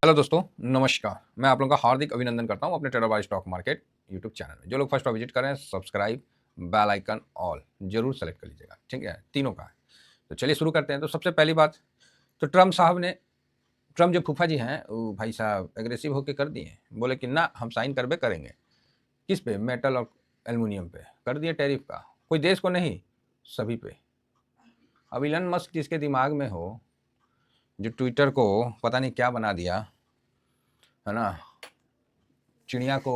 Hello दोस्तों, नमस्कार। मैं आप लोगों का हार्दिक अभिनंदन करता हूं अपने trader by stock market YouTube channel में। जो लोग फर्स्ट बार विजिट कर रहे हैं, सब्सक्राइब, बेल आइकन ऑल जरूर सेलेक्ट कर लीजिएगा, ठीक है? तीनों का है। तो चलिए शुरू करते हैं। तो सबसे पहली बात, तो ट्रम्प जो फूफा जी हैं, वो भाई साहब एग्रेसिव होकर कर दिए। बोले कि ना, हम साइन करबे करेंगे। किस पे? मेटल और एल्यूमिनियम पे कर दिए टैरिफ का। कोई देश को नहीं, सभी पे। अब इलन मस्क जिसके दिमाग में हो, जो ट्विटर को पता नहीं क्या बना दिया है ना, चिड़िया को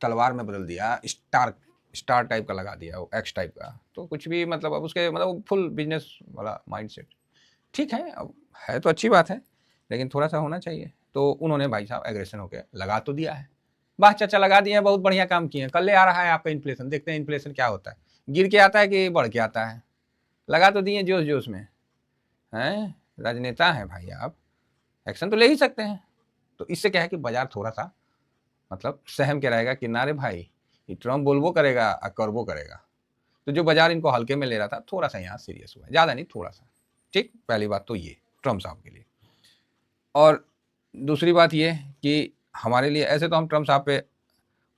तलवार में बदल दिया, स्टार टाइप का लगा दिया, वो एक्स टाइप का। तो कुछ भी मतलब अब उसके मतलब फुल बिजनेस वाला माइंडसेट। ठीक है, अब है तो अच्छी बात है, लेकिन थोड़ा सा होना चाहिए। तो उन्होंने भाई साहब एग्रेशन होकर लगा तो दिया है। वाह चाचा, लगा दिए हैं, बहुत बढ़िया काम किए हैं। कल ले आ रहा है आपका इन्फ्लेशन, देखते हैं इन्फ्लेशन क्या होता है, गिर के आता है कि बढ़ के आता है। लगा तो दिए जोश जोश में हैं, राजनेता हैं भाई आप, एक्शन तो ले ही सकते हैं। तो इससे क्या है कि बाजार थोड़ा सा मतलब सहम के रहेगा कि नारे भाई, ये ट्रम्प बोलबो करेगा और करबो करेगा। तो जो बाजार इनको हल्के में ले रहा था, थोड़ा सा यहाँ सीरियस हुआ है, ज़्यादा नहीं, थोड़ा सा। ठीक, पहली बात तो ये ट्रम्प साहब के लिए। और दूसरी बात ये कि हमारे लिए ऐसे तो हम ट्रम्प साहब पे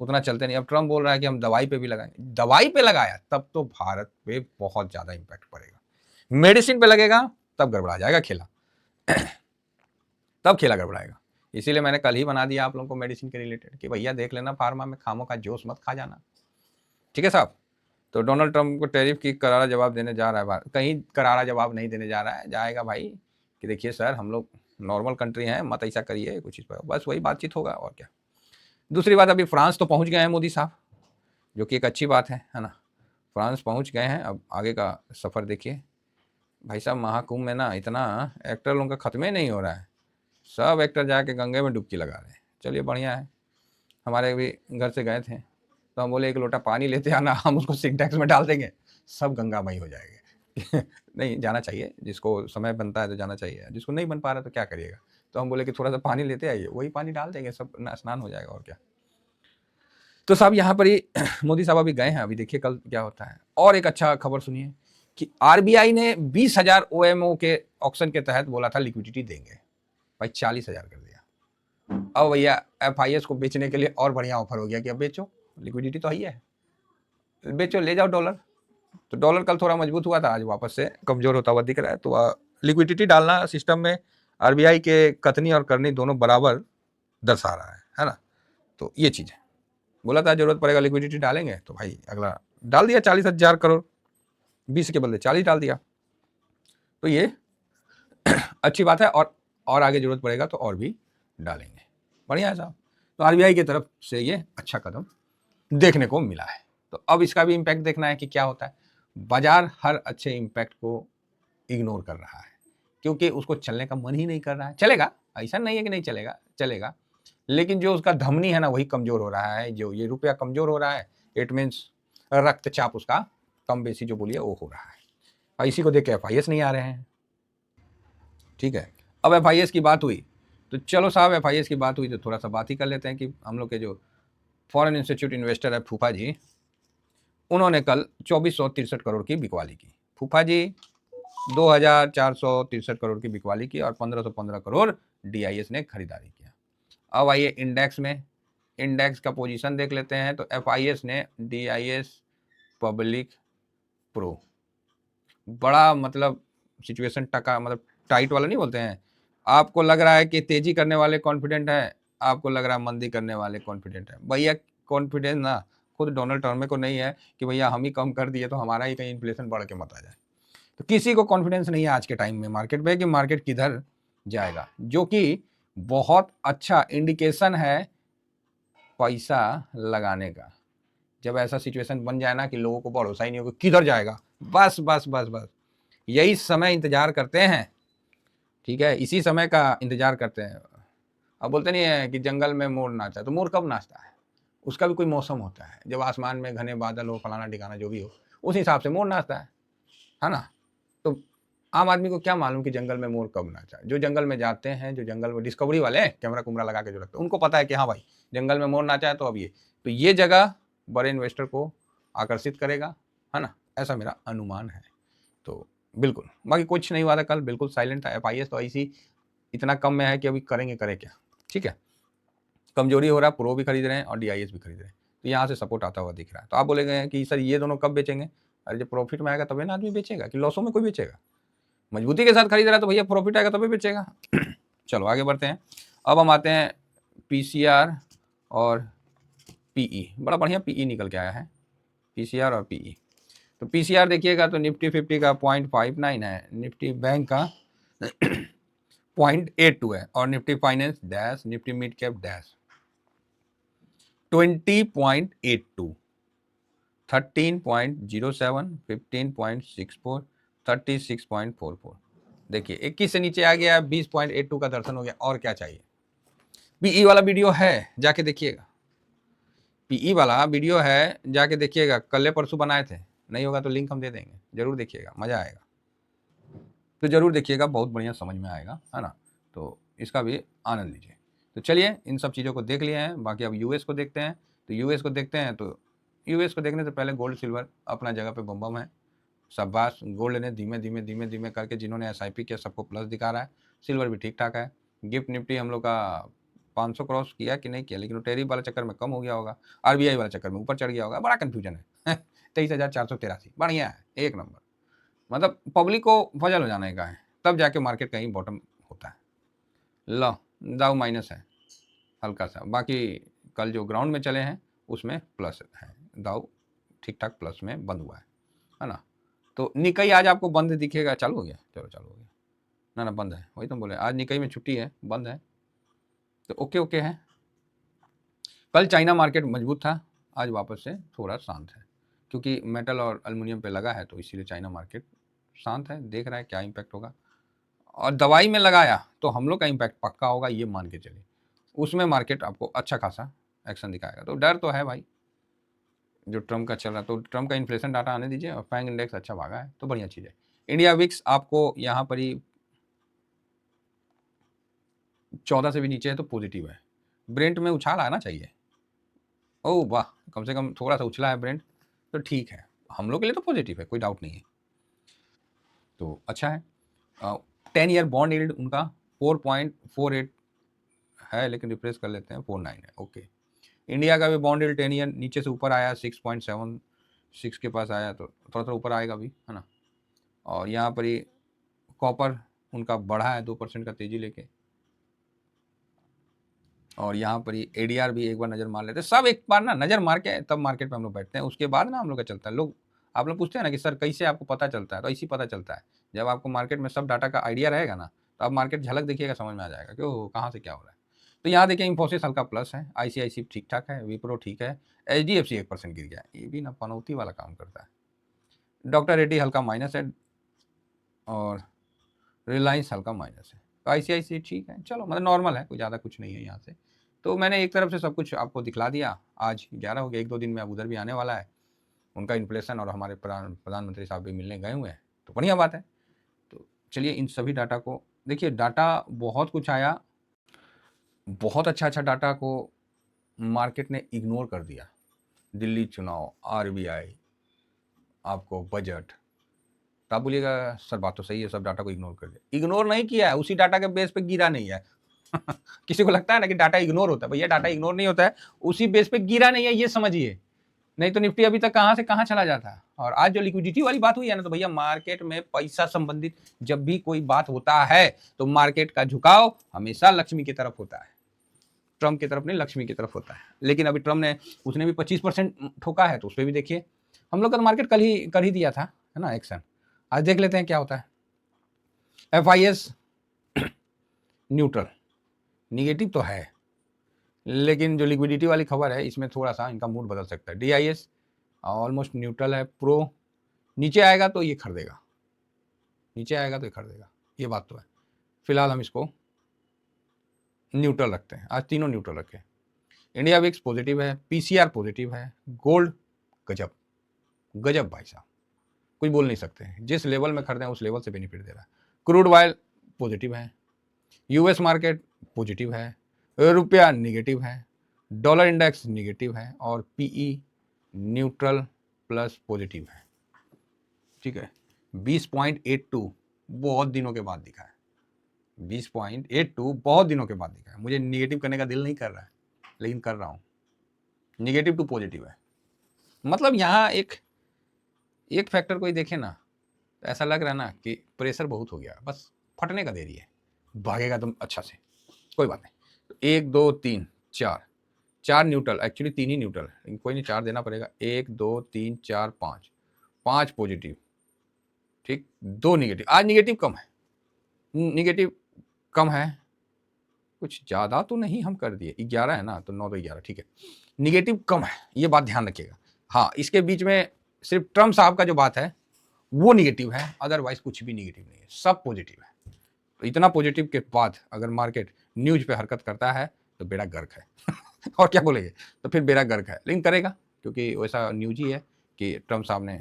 उतना चलते नहीं। अब ट्रम्प बोल रहा है कि हम दवाई पे भी लगाएंगे। दवाई पे लगाया तब तो भारत पे बहुत ज़्यादा इम्पैक्ट पड़ेगा। मेडिसिन पे लगेगा तब गड़बड़ा जाएगा खेला तब खेला गड़बड़ाएगा। इसीलिए मैंने कल ही बना दिया आप लोगों को मेडिसिन के रिलेटेड कि भैया देख लेना, फार्मा में खामों का जोश मत खा जाना। ठीक है साहब? तो डोनाल्ड ट्रंप को टैरिफ की करारा जवाब देने जा रहा है। कहीं करारा जवाब नहीं देने जा रहा है, जाएगा भाई कि देखिए सर, हम लोग नॉर्मल कंट्री हैं, मत ऐसा करिए कुछ इस पर, बस वही बातचीत होगा और क्या। दूसरी बात, अभी फ्रांस तो पहुंच गए हैं मोदी साहब, जो कि एक अच्छी बात है ना। फ्रांस पहुंच गए हैं, अब आगे का सफ़र देखिए भाई साहब। महाकुंभ में ना इतना एक्टर लोगों का खत्म ही नहीं हो रहा है, सब एक्टर जाके गंगे में डुबकी लगा रहे हैं। चलिए बढ़िया है। हमारे भी घर से गए थे, तो हम बोले एक लोटा पानी लेते आना, हम उसको सिंटेक्स में डाल देंगे, सब गंगामयी हो जाएंगे। नहीं, जाना चाहिए, जिसको समय बनता है तो जाना चाहिए, जिसको नहीं बन पा रहा तो क्या करिएगा। तो हम बोले कि थोड़ा सा पानी लेते आइए, वही पानी डाल देंगे, सब स्नान हो जाएगा और क्या। तो साहब यहाँ पर ही मोदी साहब अभी गए हैं, अभी देखिए कल क्या होता है। और एक अच्छा खबर सुनिए कि आरबीआई ने 20,000 ओएमओ के ऑक्शन के तहत बोला था लिक्विडिटी देंगे, भाई 40,000 कर दिया। अब भैया एफआईएस को बेचने के लिए और बढ़िया ऑफर हो गया कि अब बेचो, लिक्विडिटी तो ही है, बेचो, ले जाओ डॉलर। तो डॉलर कल थोड़ा मजबूत हुआ था, आज वापस से कमजोर होता हुआ दिख रहा है। तो लिक्विडिटी डालना सिस्टम में आरबीआई के कथनी और करनी दोनों बराबर दर्शा रहा है ना। तो ये चीज है, बोला था जरूरत पड़ेगा लिक्विडिटी डालेंगे, तो भाई अगला डाल दिया 40,000 करोड़, 20 के बदले 40 डाल दिया। तो ये अच्छी बात है, और आगे जरूरत पड़ेगा तो और भी डालेंगे। बढ़िया है साहब। तो आरबीआई की तरफ से ये अच्छा कदम देखने को मिला है। तो अब इसका भी इम्पैक्ट देखना है कि क्या होता है। बाजार हर अच्छे इम्पैक्ट को इग्नोर कर रहा है, क्योंकि उसको चलने का मन ही नहीं कर रहा है। चलेगा, ऐसा नहीं है कि नहीं चलेगा, चलेगा, लेकिन जो उसका धमनी है ना, वही कमजोर हो रहा है। जो ये रुपया कमजोर हो रहा है, इट मीन्स रक्तचाप उसका कम बेसी जो बोलिए वो हो रहा है। और इसी को देख के एफआईएस नहीं आ रहे हैं। ठीक है, अब एफआईएस की बात हुई, तो चलो साहब, एफआईएस की बात हुई तो थोड़ा सा बात ही कर लेते हैं कि हम लोग के जो फॉरेन इंस्टीट्यूट इन्वेस्टर है फूफा जी, उन्होंने कल 2463 करोड़ की बिकवाली की। फूफा जी 2463 करोड़ की बिकवाली की और 1515 करोड़ डीआईएस ने खरीदारी किया। अब आइए इंडेक्स में, इंडेक्स का पोजीशन देख लेते हैं। तो एफआईएस ने डीआईएस पब्लिक प्रो, बड़ा मतलब सिचुएशन टका, मतलब टाइट वाला नहीं बोलते हैं। आपको लग रहा है कि तेजी करने वाले कॉन्फिडेंट है, आपको लग रहा है मंदी करने वाले कॉन्फिडेंट है। भैया कॉन्फिडेंस ना खुद डोनाल्ड ट्रम्प को नहीं है कि भैया हम ही कम कर दिए तो हमारा ही कहीं इन्फ्लेशन बढ़ के मत आ जाए। तो किसी को कॉन्फिडेंस नहीं है आज के टाइम में मार्केट में कि मार्केट किधर जाएगा, जो कि बहुत अच्छा इंडिकेशन है पैसा लगाने का। जब ऐसा सिचुएशन बन जाए ना कि लोगों को भरोसा ही नहीं होगा किधर जाएगा, बस बस बस बस यही समय इंतजार करते हैं। ठीक है, इसी समय का इंतजार करते हैं। अब बोलते नहीं है कि जंगल में मोर नाचा, तो मोर कब नाचता है? उसका भी कोई मौसम होता है, जब आसमान में घने बादल हो, फलाना ठिकाना जो भी हो, उस हिसाब से मोर नाचता है ना। तो आम आदमी को क्या मालूम कि जंगल में मोर कब नाचा। जो जंगल में जाते हैं, जो जंगल में डिस्कवरी वाले हैं, कैमरा कुमरा लगा के जो रखते हैं, उनको पता है कि हाँ भाई जंगल में मोर नाचा है, तो अब ये जगह बड़े इन्वेस्टर को आकर्षित करेगा, है ना, ऐसा मेरा अनुमान है। तो बिल्कुल बाकी कुछ नहीं हुआ था कल, बिल्कुल साइलेंट था। एफआईएस तो ऐसी इतना कम में है कि अभी करेंगे, करे क्या। ठीक है, कमजोरी हो रहा है, प्रो भी खरीद रहे हैं और DIS भी खरीद रहे हैं, तो यहाँ से सपोर्ट आता हुआ दिख रहा है। तो आप बोलेंगे कि सर ये दोनों कब बेचेंगे? अरे जब प्रॉफिट में आएगा तभी ना आदमी बेचेगा, कि लॉसों में कोई बेचेगा? मजबूती के साथ खरीद रहा है तो भैया प्रॉफिट आएगा तभी बेचेगा। चलो आगे बढ़ते हैं। अब हम आते हैं PCR और PE। बड़ा बढ़िया PE निकल के आया है, PCR और PE। तो PCR देखिएगा तो निफ्टी 50 का 0.59 है, निफ्टी बैंक का 0.82 है, और Nifty finance dash, Nifty mid cap dash 20.82, 13.07, 15.64, 36.44। देखिए 21 से नीचे आ गया, 20.82 का दर्शन हो गया, और क्या चाहिए? PE वाला वीडियो है, जाके देखिएगा। PE वाला वीडियो है, जाके देखिएगा, कल परसों बनाए थे, नहीं होगा तो लिंक हम दे देंगे, जरूर देखिएगा, मजा आएगा। तो जरूर देखिएगा, बहुत बढ़िया समझ में आएगा, है ना? तो इसका भी आनंद लीजिए। तो चलिए इन सब चीज़ों को देख लिए हैं, बाकी अब यूएस को देखते हैं। तो यूएस को देखते हैं, तो यूएस को देखने से पहले गोल्ड सिल्वर अपना जगह पे बम है। शाबाश, गोल्ड ने धीमे धीमे धीमे धीमे करके जिन्होंने SIP किया सबको प्लस दिखा रहा है। सिल्वर भी ठीक ठाक है। गिफ्ट निफ्टी हम लोग का 500 क्रॉस किया कि नहीं किया, लेकिन टैरिफ वाला चक्कर में कम हो गया होगा, RBI वाला चक्कर में ऊपर चढ़ गया होगा, बड़ा कन्फ्यूजन है। 23,483, बढ़िया है, एक नंबर। मतलब पब्लिक को फजल हो जाने का है, तब जाके मार्केट कहीं बॉटम होता है। लो दाव माइनस है हल्का सा, बाकी कल जो ग्राउंड में चले हैं उसमें प्लस है, दाव ठीक ठाक प्लस में बंद हुआ है ना? तो निकई आज आपको बंद दिखेगा, चालू हो गया, चलो चालू हो गया, ना बंद है, वही तो बोले आज निकई में छुट्टी है, बंद है, तो ओके ओके है। कल चाइना मार्केट मजबूत था, आज वापस से थोड़ा शांत है, क्योंकि मेटल और एल्युमिनियम पे लगा है, तो इसीलिए चाइना मार्केट शांत है, देख रहा है क्या इम्पैक्ट होगा। और दवाई में लगाया तो हम लोग का इम्पैक्ट पक्का होगा, ये मान के चलिए, उसमें मार्केट आपको अच्छा खासा एक्शन दिखाएगा। तो डर तो है भाई, जो ट्रम्प का चल रहा है, तो ट्रम्प का इन्फ्लेशन डाटा आने दीजिए, और फैंग इंडेक्स अच्छा भागा है, तो बढ़िया चीज़ है। इंडिया विक्स आपको यहाँ पर ही 14 से भी नीचे है तो पॉजिटिव है। ब्रेंट में उछाल आना चाहिए, ओह वाह, कम से कम थोड़ा सा उछला है ब्रेंट, तो ठीक है, हम लोग के लिए तो पॉजिटिव है, कोई डाउट नहीं है, तो अच्छा है। 10 ईयर बॉन्ड यील्ड उनका 4.48 है, लेकिन रिफ्रेश कर लेते हैं, 49 है, ओके। इंडिया का भी बॉन्ड यील्ड 10 ईयर नीचे से ऊपर आया, 6.76 के पास आया, तो थोड़ा थोड़ा ऊपर आएगा भी, है ना? और यहाँ पर ही कॉपर उनका बढ़ा है 2% का तेजी लेके, और यहाँ पर ही ADR भी एक बार नज़र मार लेते हैं। सब एक बार ना नज़र मार के तब मार्केट में हम लोग बैठते हैं, उसके बाद ना हम लोग का चलता है। लोग आप लोग पूछते हैं ना कि सर कैसे आपको पता चलता है, तो ऐसे पता चलता है, जब आपको मार्केट में सब डाटा का आइडिया रहेगा ना, तो आप मार्केट झलक देखिएगा, समझ में आ जाएगा क्यों कहाँ से क्या हो रहा है। तो यहाँ देखिए इंफोसिस हल्का प्लस है, ICICI ठीक ठाक है, विप्रो ठीक है, HDFC 1% गिर गया, ये भी ना पनौती वाला काम करता है। डॉक्टर रेड्डी हल्का माइनस है, और रिलायंस हल्का माइनस है, तो ICICI ठीक है, चलो मतलब नॉर्मल है, कोई ज़्यादा कुछ नहीं है यहाँ से। तो मैंने एक तरफ से सब कुछ आपको दिखला दिया। आज 11 हो गया, 1-2 दिन में अब उधर भी आने वाला है, उनका इन्फ्लेशन, और हमारे प्रधानमंत्री साहब भी मिलने गए हुए हैं, तो बढ़िया बात है। तो चलिए इन सभी डाटा को देखिए, डाटा बहुत कुछ आया, बहुत अच्छा अच्छा डाटा को मार्केट ने इग्नोर कर दिया। दिल्ली चुनाव, RBI, आपको बजट, तो आप बोलिएगा सर बात तो सही है, सब डाटा को इग्नोर कर दिया। इग्नोर नहीं किया है, उसी डाटा के बेस पे गिरा नहीं है। किसी को लगता है ना कि डाटा इग्नोर होता है, भैया डाटा इग्नोर नहीं होता है, उसी बेस पे गिरा नहीं है, ये समझिए, नहीं तो निफ्टी अभी तक कहां से कहां चला जाता है। और आज जो लिक्विडिटी वाली बात हुई है ना, तो भैया मार्केट में पैसा संबंधित जब भी कोई बात होता है, तो मार्केट का झुकाव हमेशा लक्ष्मी की तरफ होता है, ट्रम्प की तरफ नहीं, लक्ष्मी की तरफ होता है। लेकिन अभी ट्रम्प ने, उसने भी 25% ठोका है, तो उस पर भी देखिए, हम लोग का तो मार्केट कल ही कर ही दिया था, है ना, एक्शन। आज देख लेते हैं क्या होता है। FIS न्यूट्रल, निगेटिव तो है, लेकिन जो लिक्विडिटी वाली खबर है इसमें थोड़ा सा इनका मूड बदल सकता है। DIS ऑलमोस्ट न्यूट्रल है, प्रो नीचे आएगा तो ये खरीदेगा, नीचे आएगा तो ये खरीदेगा, ये बात तो है। फिलहाल हम इसको न्यूट्रल रखते हैं, आज तीनों न्यूट्रल रखे। इंडिया विक्स पॉजिटिव है, PCR पॉजिटिव है, गोल्ड गजब गजब भाई साहब, कुछ बोल नहीं सकते हैं, जिस लेवल में खरीदें उस लेवल से बेनिफिट दे रहा है। क्रूड ऑयल पॉजिटिव है, US मार्केट पॉजिटिव है, रुपया निगेटिव है, डॉलर इंडेक्स निगेटिव है, और PE न्यूट्रल प्लस पॉजिटिव है, ठीक है। 20.82 बहुत दिनों के बाद दिखा है, 20.82 बहुत दिनों के बाद दिखा है। मुझे निगेटिव करने का दिल नहीं कर रहा है, लेकिन कर रहा हूँ। निगेटिव टू पॉजिटिव है, मतलब यहाँ एक फैक्टर कोई देखे ना तो ऐसा लग रहा है ना कि प्रेशर बहुत हो गया, बस फटने का देरी है, भागेगा तुम अच्छा से, कोई बात नहीं। 1 2 3 4 न्यूट्रल, एक्चुअली 3 ही न्यूट्रल, लेकिन कोई नहीं 4 देना पड़ेगा। 1 2 3 4 5 पॉजिटिव, ठीक, 2 निगेटिव। आज निगेटिव कम है, निगेटिव कम है, कुछ ज़्यादा तो नहीं हम कर दिए। 11 है ना, तो 9 तो 11, ठीक है, निगेटिव कम है, ये बात ध्यान रखिएगा। हाँ, इसके बीच में सिर्फ ट्रम्प साहब का जो बात है वो निगेटिव है, अदरवाइज कुछ भी निगेटिव नहीं है, सब पॉजिटिव है। तो इतना पॉजिटिव के बाद अगर मार्केट न्यूज पे हरकत करता है तो बेड़ा गर्क है और क्या बोलेंगे, तो फिर बेड़ा गर्क है, लेकिन करेगा क्योंकि वैसा न्यूज ही है कि ट्रम्प साहब ने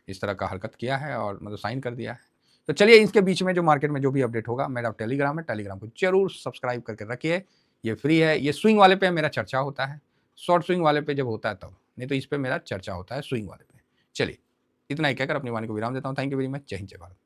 इस तरह का हरकत किया है और मतलब साइन कर दिया है। तो चलिए, इसके बीच में जो मार्केट में जो भी अपडेट होगा, मेरा टेलीग्राम है, टेलीग्राम को जरूर सब्सक्राइब करके रखिए, ये फ्री है। ये स्विंग वाले पे मेरा चर्चा होता है, शॉर्ट स्विंग वाले पे जब होता है तब, नहीं तो इस पे मेरा चर्चा होता है स्विंग वाले पे। चलिए, इतना ही कहकर अपनी वाणी को विराम देता हूँ। Thank you very much. जय हिंद, जय भारत।